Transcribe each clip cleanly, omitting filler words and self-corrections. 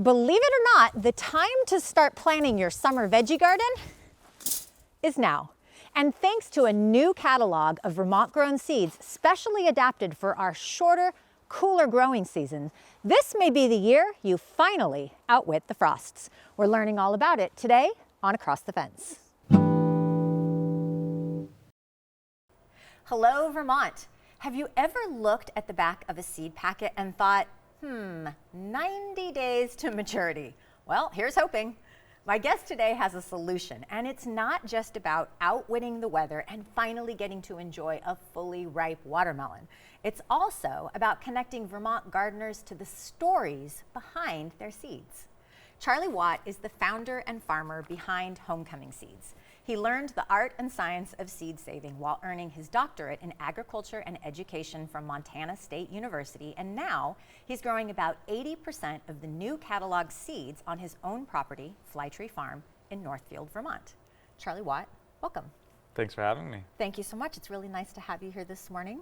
Believe it or not, the time to start planting your summer veggie garden is now. And thanks to a new catalog of Vermont-grown seeds specially adapted for our shorter, cooler growing season, this may be the year you finally outwit the frosts. We're learning all about it today on Across the Fence. Hello, Vermont. Have you ever looked at the back of a seed packet and thought, 90 days to maturity? Well, here's hoping. My guest today has a solution, and it's not just about outwitting the weather and finally getting to enjoy a fully ripe watermelon. It's also about connecting Vermont gardeners to the stories behind their seeds. Charlie Watt is the founder and farmer behind Homecoming Seeds. He learned the art and science of seed saving while earning his doctorate in agriculture and education from Montana State University, and now he's growing about 80% of the new catalog seeds on his own property, Flytree Farm, in Northfield, Vermont. Charlie Watt, welcome. Thanks for having me. Thank you so much. It's really nice to have you here this morning.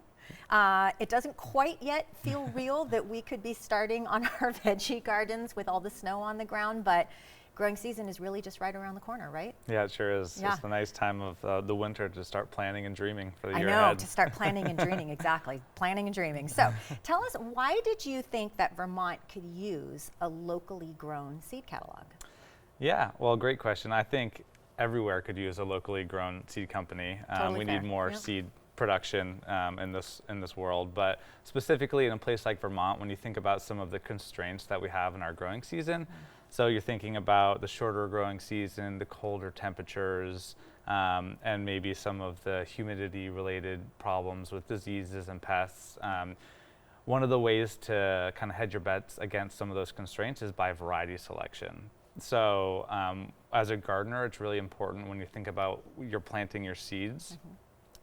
It doesn't quite yet feel real that we could be starting on our veggie gardens with all the snow on the ground, but growing season is really just right around the corner, right? Yeah, it sure is. Yeah. It's the nice time of the winter to start planning and dreaming for the year ahead. I know, ahead. to start planning and dreaming, exactly. Planning and dreaming. So tell us, why did you think that Vermont could use a locally grown seed catalog? Yeah, well, great question. I think everywhere could use a locally grown seed company. Totally we fair. need more Yep. seed production in this world, but specifically in a place like Vermont, when you think about some of the constraints that we have in our growing season, so you're thinking about the shorter growing season, the colder temperatures, and maybe some of the humidity-related problems with diseases and pests. One of the ways to kind of hedge your bets against some of those constraints is by variety selection. So as a gardener, it's really important when you think about you're planting your seeds,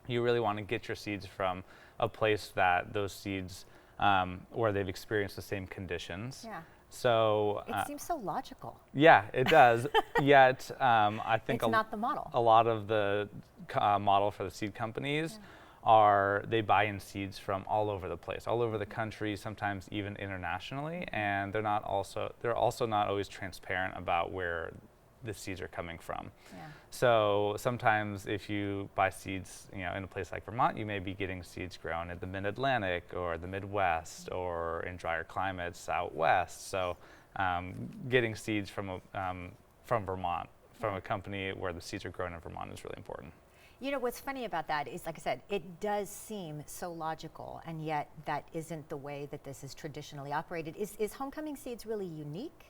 you really want to get your seeds from a place that those seeds, where they've experienced the same conditions. Yeah. So It seems so logical. yeah, it does. Yet I think It's not the model. a lot of the model for the seed companies are they buy in seeds from all over the place, all over the country, sometimes even internationally, and they're also not always transparent about where the seeds are coming from. Yeah. So sometimes if you buy seeds, in a place like Vermont, you may be getting seeds grown in the Mid-Atlantic or the Midwest or in drier climates out west. So getting seeds from Vermont, from a company where the seeds are grown in Vermont is really important. You know, what's funny about that is, like I said, it does seem so logical, and yet that isn't the way that this is traditionally operated. Is Homecoming Seeds really unique?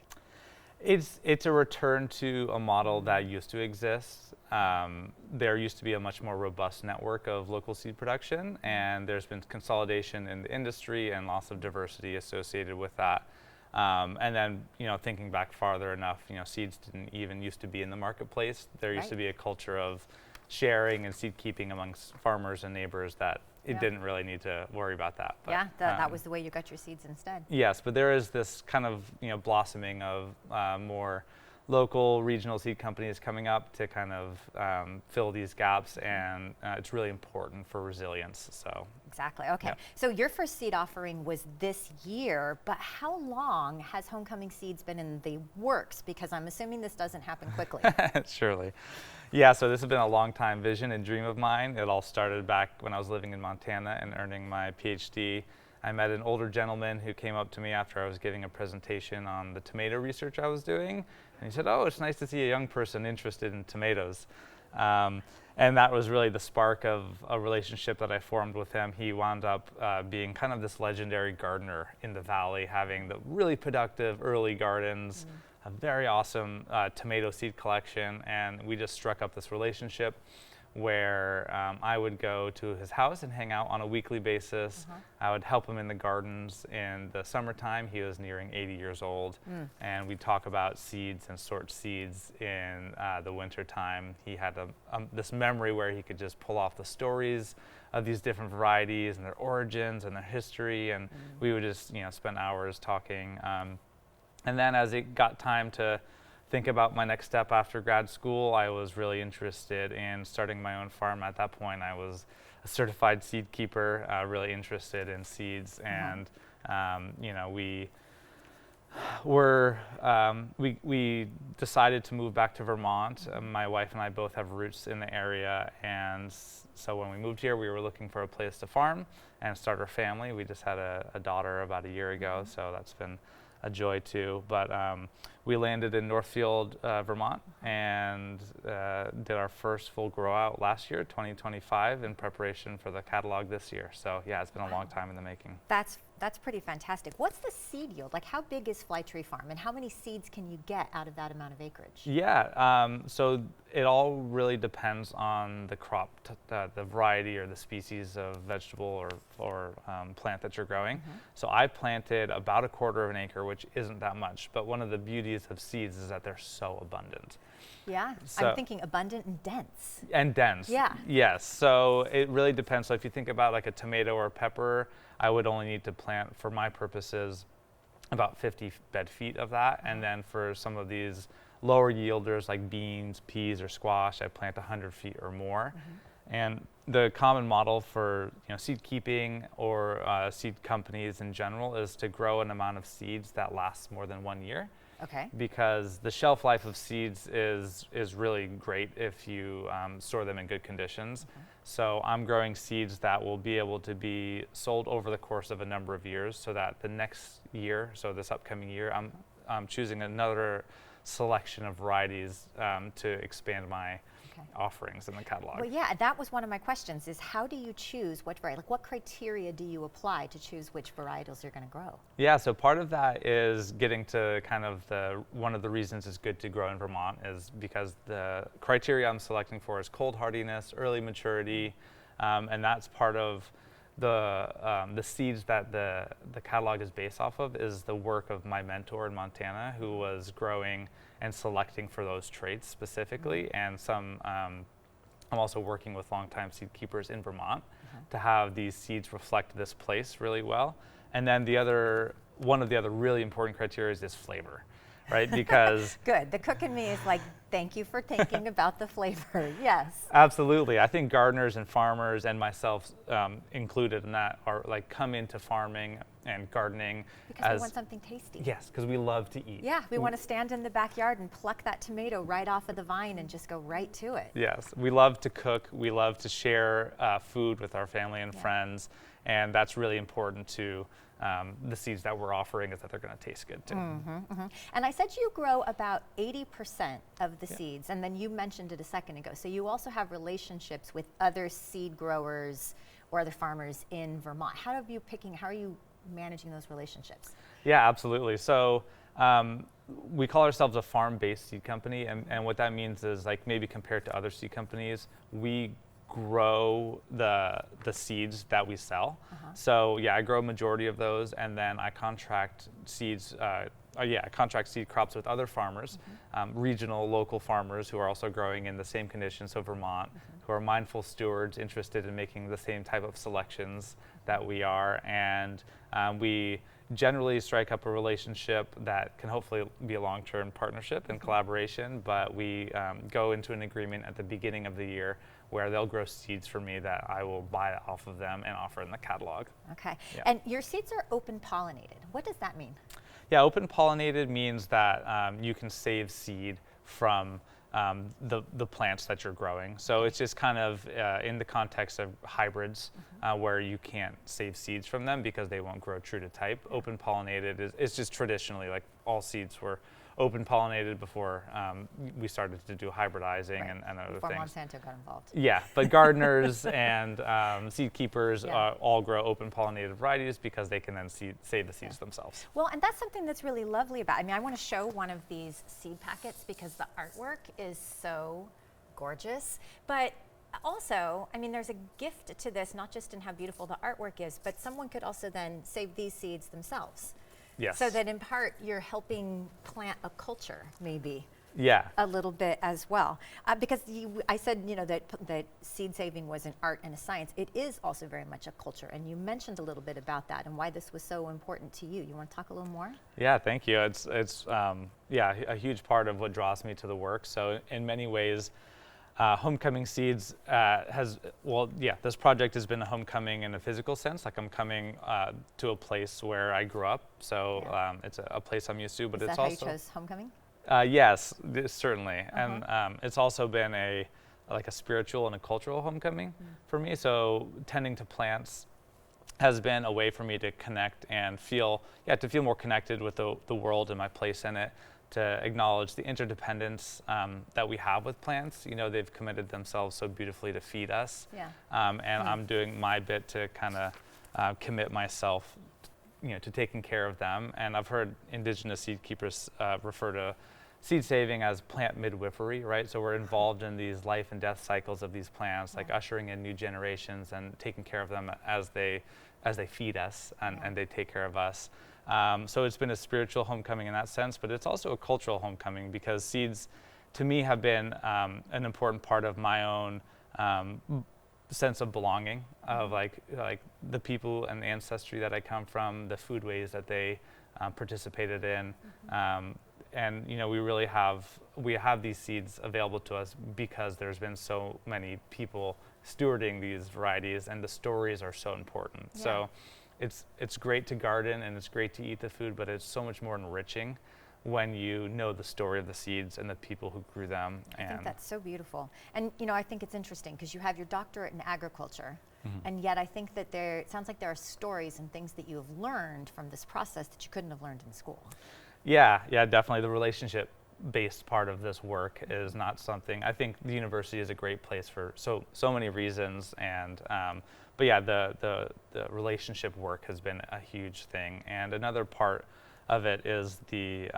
It's a return to a model that used to exist. There used to be a much more robust network of local seed production, and there's been consolidation in the industry and loss of diversity associated with that. And then, thinking back farther enough, seeds didn't even used to be in the marketplace. There used to be a culture of sharing and seed keeping amongst farmers and neighbors that it didn't really need to worry about that. But, that was the way you got your seeds instead. Yes, but there is this kind of blossoming of more local regional seed companies coming up to kind of fill these gaps, and it's really important for resilience. So exactly. Okay. So your first seed offering was this year, but how long has Homecoming Seeds been in the works? Because I'm assuming this doesn't happen quickly. Surely. Yeah, so this has been a long time vision and dream of mine. It all started back when I was living in Montana and earning my PhD. I met an older gentleman who came up to me after I was giving a presentation on the tomato research I was doing. And he said, "Oh, it's nice to see a young person interested in tomatoes." And that was really the spark of a relationship that I formed with him. He wound up being kind of this legendary gardener in the valley, having the really productive early gardens, a very awesome tomato seed collection, and we just struck up this relationship where I would go to his house and hang out on a weekly basis. I would help him in the gardens. In the summertime, he was nearing 80 years old, and we'd talk about seeds and sort seeds in the wintertime. He had this memory where he could just pull off the stories of these different varieties and their origins and their history, and we would just spend hours talking. And then as it got time to think about my next step after grad school, I was really interested in starting my own farm. At that point, I was a certified seed keeper, really interested in seeds, and we We decided to move back to Vermont. My wife and I both have roots in the area, and so when we moved here, we were looking for a place to farm and start our family. We just had a daughter about a year ago, so that's been a joy too. But we landed in Northfield, Vermont, and did our first full grow out last year, 2025, in preparation for the catalog this year. So yeah, it's been a long time in the making. That's pretty fantastic. What's the seed yield? Like, how big is Fly Tree Farm, and how many seeds can you get out of that amount of acreage? Yeah, so it all really depends on the crop, the variety or the species of vegetable or plant that you're growing. So I planted about 1/4 of an acre, which isn't that much, but one of the beauties of seeds is that they're so abundant. Yeah, So, I'm thinking abundant and dense. and dense. Yeah. Yes, so it really depends. So if you think about like a tomato or a pepper, I would only need to plant, for my purposes, about 50 bed feet of that. And then for some of these lower yielders like beans, peas, or squash, I plant 100 feet or more. And the common model for seed keeping or seed companies in general is to grow an amount of seeds that lasts more than 1 year. Okay. Because the shelf life of seeds is really great if you store them in good conditions. So I'm growing seeds that will be able to be sold over the course of a number of years, so that the next year, so this upcoming year, I'm choosing another selection of varieties to expand my offerings in the catalog. Well, yeah, that was one of my questions, is how do you choose what variety, like what criteria do you apply to choose which varietals you're going to grow? Yeah, so part of that is getting to kind of one of the reasons it's good to grow in Vermont is because the criteria I'm selecting for is cold hardiness, early maturity, and that's part of the seeds that the catalog is based off of is the work of my mentor in Montana, who was growing and selecting for those traits specifically. And I'm also working with longtime seed keepers in Vermont to have these seeds reflect this place really well. And then one of the other really important criteria is flavor, right? Because Good. The cook in me is like, thank you for thinking about the flavor. Yes. absolutely. I think gardeners and farmers, and myself included in that, are like come into farming and gardening Because we want something tasty. Yes, because we love to eat. Yeah, we want to stand in the backyard and pluck that tomato right off of the vine and just go right to it. Yes, we love to cook. We love to share food with our family and friends, and that's really important to the seeds that we're offering, is that they're going to taste good too. And I said you grow about 80% of the seeds, and then you mentioned it a second ago. So you also have relationships with other seed growers or other farmers in Vermont. How are you managing those relationships? Yeah, absolutely. So we call ourselves a farm-based seed company, and what that means is, like, maybe compared to other seed companies, we grow the seeds that we sell. So yeah, I grow a majority of those, and then I contract seeds. I contract seed crops with other farmers, regional, local farmers who are also growing in the same conditions, so Vermont, who are mindful stewards interested in making the same type of selections that we are. And we generally strike up a relationship that can hopefully be a long-term partnership and collaboration, but we go into an agreement at the beginning of the year where they'll grow seeds for me that I will buy off of them and offer in the catalog. Okay. Yeah. And your seeds are open pollinated. What does that mean? Yeah, open pollinated means that you can save seed from the plants that you're growing. So it's just kind of in the context of hybrids where you can't save seeds from them because they won't grow true to type. Open pollinated is just traditionally, like, all seeds were open pollinated before we started to do hybridizing and other Before things. Monsanto got involved. Yeah, but gardeners and seed keepers all grow open pollinated varieties because they can then save the seeds themselves. Well, and that's something that's really lovely about, I mean, I want to show one of these seed packets because the artwork is so gorgeous. But also, I mean, there's a gift to this, not just in how beautiful the artwork is, but someone could also then save these seeds themselves. Yes. So that in part you're helping plant a culture, maybe. Yeah. A little bit as well, because I said that seed saving was an art and a science. It is also very much a culture, and you mentioned a little bit about that and why this was so important to you. You want to talk a little more? Yeah, thank you. It's a huge part of what draws me to the work. So in many ways, Homecoming Seeds this project has been a homecoming in a physical sense. Like I'm coming to a place where I grew up, so it's a place I'm used to. But Is it's that also how you chose Homecoming? yes, certainly, and it's also been like a spiritual and a cultural homecoming for me. So tending to plants has been a way for me to connect and feel more connected with the world and my place in it, to acknowledge the interdependence that we have with plants. You know, they've committed themselves so beautifully to feed us. Yeah. And I'm doing my bit to kind of commit myself, to taking care of them. And I've heard indigenous seed keepers refer to seed saving as plant midwifery, right? So we're involved in these life and death cycles of these plants, like ushering in new generations and taking care of them as they feed us and they take care of us. So it's been a spiritual homecoming in that sense, but it's also a cultural homecoming, because seeds, to me, have been an important part of my own sense of belonging, of like the people and the ancestry that I come from, the foodways that they participated in. And we have these seeds available to us because there's been so many people stewarding these varieties, and the stories are so important. Yeah. So it's great to garden and it's great to eat the food, but it's so much more enriching when you know the story of the seeds and the people who grew them. I think that's so beautiful. And I think it's interesting because you have your doctorate in agriculture, and yet I think that it sounds like there are stories and things that you have learned from this process that you couldn't have learned in school. Yeah, definitely. The relationship-based part of this work is not something, I think the university is a great place for so many reasons, and but yeah, the relationship work has been a huge thing. And another part of it is the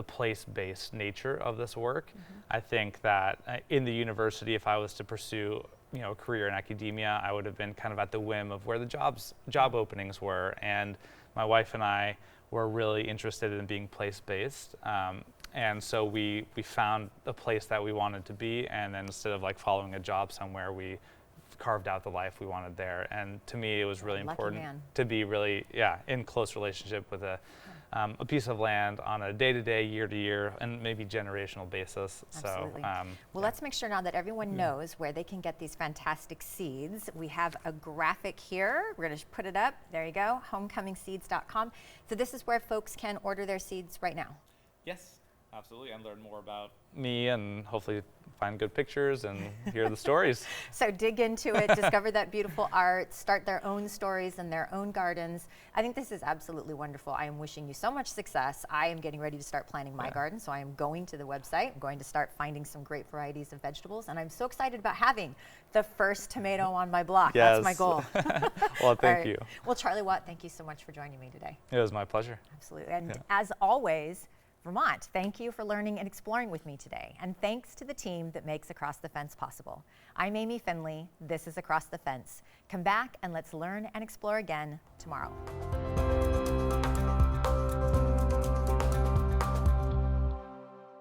place-based nature of this work. I think that in the university, if I was to pursue a career in academia, I would have been kind of at the whim of where the job openings were, and my wife and I were really interested in being place-based, and so we found a place that we wanted to be, and then instead of like following a job somewhere, we carved out the life we wanted there. And to me, it was really important to be really in close relationship with a piece of land on a day-to-day, year-to-year, and maybe generational basis. Absolutely. Well, let's make sure now that everyone knows where they can get these fantastic seeds. We have a graphic here. We're going to put it up. There you go, homecomingseeds.com. So this is where folks can order their seeds right now. Yes, absolutely, and learn more about me and hopefully find good pictures and hear the stories. So dig into it, discover that beautiful art, start their own stories and their own gardens. I think this is absolutely wonderful. I am wishing you so much success. I am getting ready to start planting my garden, so I am going to the website. I'm going to start finding some great varieties of vegetables, and I'm so excited about having the first tomato on my block. Yes. That's my goal. Well, thank you. Well, Charlie Watt, thank you so much for joining me today. It was my pleasure. Absolutely. And as always, Vermont, thank you for learning and exploring with me today. And thanks to the team that makes Across the Fence possible. I'm Amy Finley. This is Across the Fence. Come back and let's learn and explore again tomorrow.